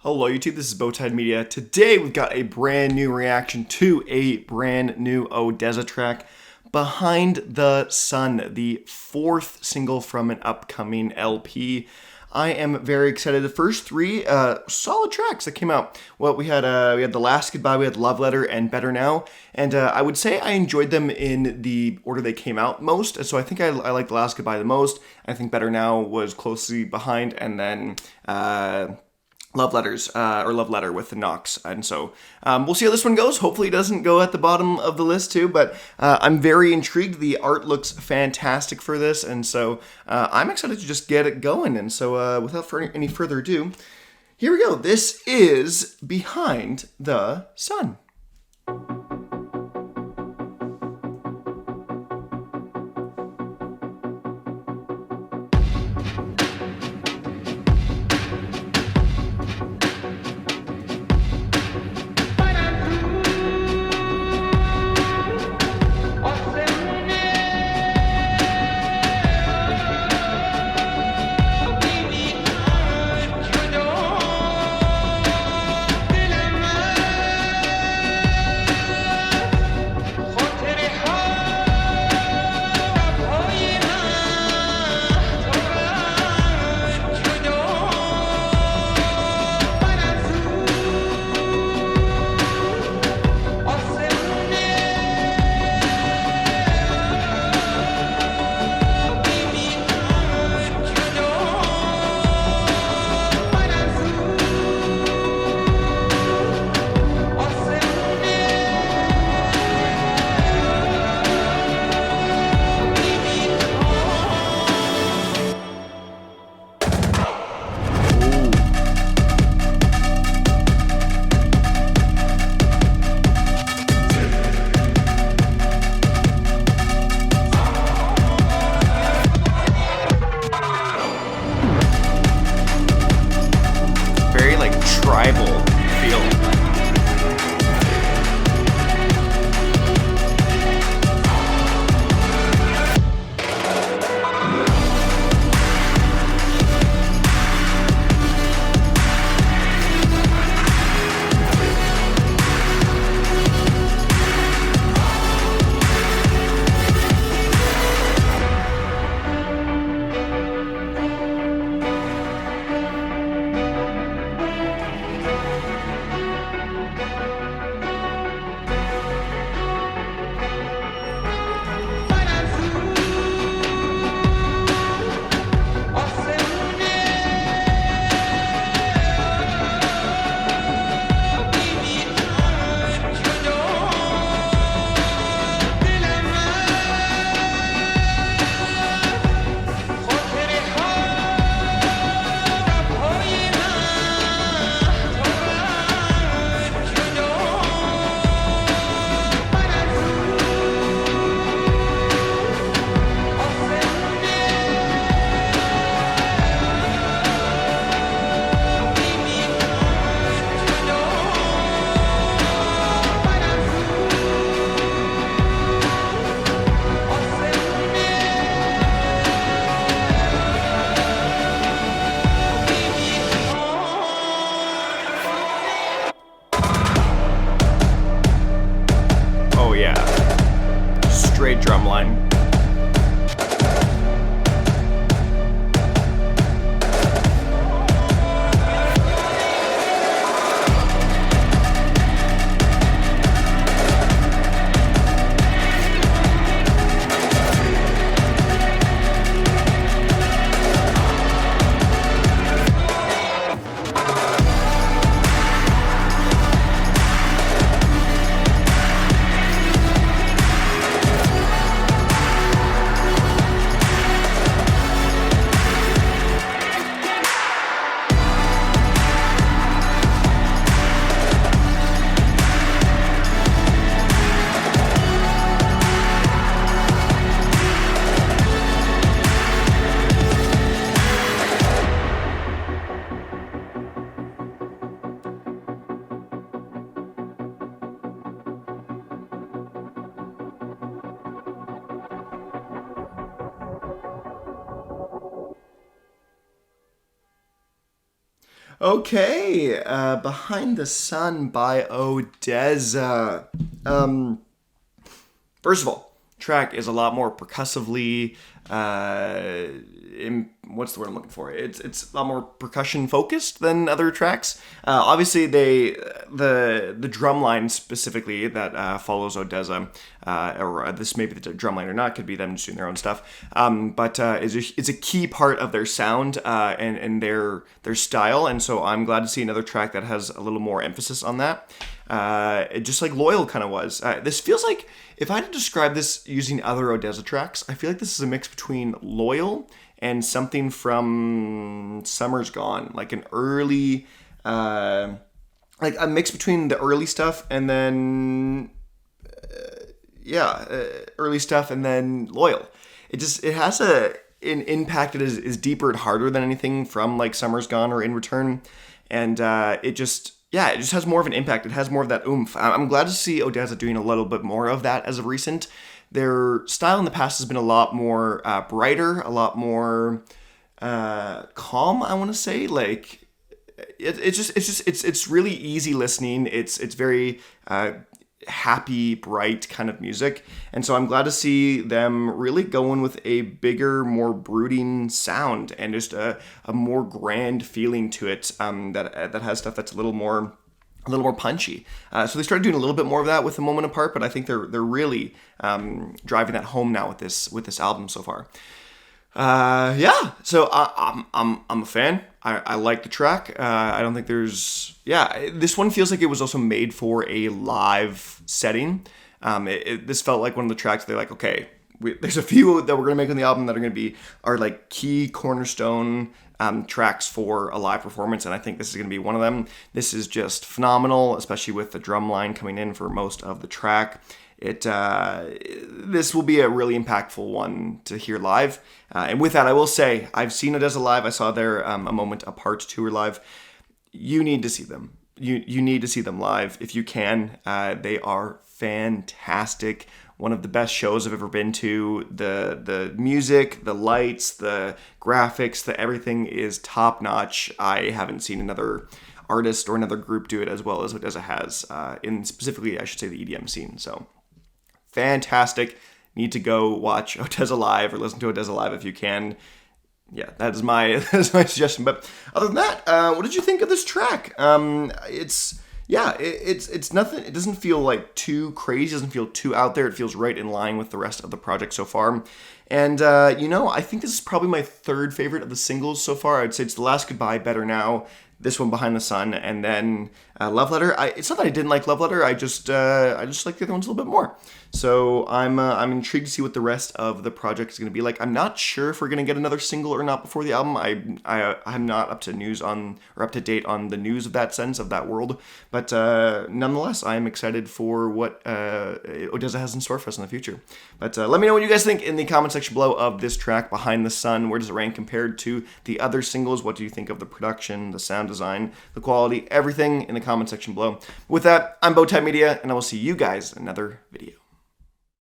Hello YouTube, this is Bowtied Media. Today we've got a brand new reaction to a brand new ODESZA track, Behind the Sun, the fourth single from an upcoming LP. I am very excited. The first three solid tracks that came out. Well, we had The Last Goodbye, we had Love Letter, and Better Now. And I would say I enjoyed them in the order they came out most. So I think I liked The Last Goodbye the most. I think Better Now was closely behind, and then Love Letter with the Knox. And so we'll see how this one goes. Hopefully it doesn't go at the bottom of the list too, but I'm very intrigued. The art looks fantastic for this, and so I'm excited to just get it going. And so without any further ado, here we go. This is Behind the Sun. Very like tribal feel. Okay, Behind the Sun by ODESZA. First of all, track is a lot more percussively, what's the word I'm looking for? It's a lot more percussion focused than other tracks. Obviously, the drum line specifically that follows ODESZA, or this may be the drum line or not, could be them just doing their own stuff. But is a key part of their sound and their style, and so I'm glad to see another track that has a little more emphasis on that. Just like Loyal kind of was. This feels like, if I had to describe this using other ODESZA tracks, I feel like this is a mix between Loyal and something from Summer's Gone, like an early, like a mix between the early stuff and then, early stuff and then Loyal. It has an impact that is deeper and harder than anything from like Summer's Gone or In Return, and it just has more of an impact. It has more of that oomph. I'm glad to see ODESZA doing a little bit more of that as of recent. Their style in the past has been a lot more brighter, a lot more calm, I want to say. Like it's really easy listening. It's very happy, bright kind of music. And so I'm glad to see them really going with a bigger, more brooding sound and just a more grand feeling to it, that has stuff that's a little more punchy. So they started doing a little bit more of that with A Moment Apart, but I think they're really driving that home now with this album so far. So I'm a fan. I like the track. I don't think this one feels like it was also made for a live setting. This felt like one of the tracks they're like, okay, there's a few that we're going to make on the album that are going to be our like key cornerstone tracks for a live performance, and I think this is going to be one of them. This is just phenomenal, especially with the drum line coming in for most of the track. This will be a really impactful one to hear live. And with that, I will say, I've seen ODESZA live. I saw their A Moment Apart tour live. You need to see them. You need to see them live if you can. They are fantastic. One of the best shows I've ever been to. The music, the lights, the graphics, the everything is top notch. I haven't seen another artist or another group do it as well as ODESZA has, in specifically, I should say, the EDM scene. So fantastic. Need to go watch ODESZA live or listen to ODESZA live if you can. Yeah, that is my suggestion. But other than that, what did you think of this track? It's nothing. It doesn't feel like too crazy. It doesn't feel too out there. It feels right in line with the rest of the project so far. And I think this is probably my third favorite of the singles so far. I'd say it's The Last Goodbye, Better Now, this one, Behind the Sun, and then Love Letter. It's not that I didn't like Love Letter. I just like the other ones a little bit more. So I'm intrigued to see what the rest of the project is going to be like. I'm not sure if we're going to get another single or not before the album. I'm not up to date on the news of that sense of that world. But nonetheless, I am excited for what ODESZA has in store for us in the future. But let me know what you guys think in the comment section below of this track, Behind the Sun. Where does it rank compared to the other singles? What do you think of the production, the sound design, the quality, everything in the comment section below. With that, I'm Bowtied Media, and I will see you guys in another video.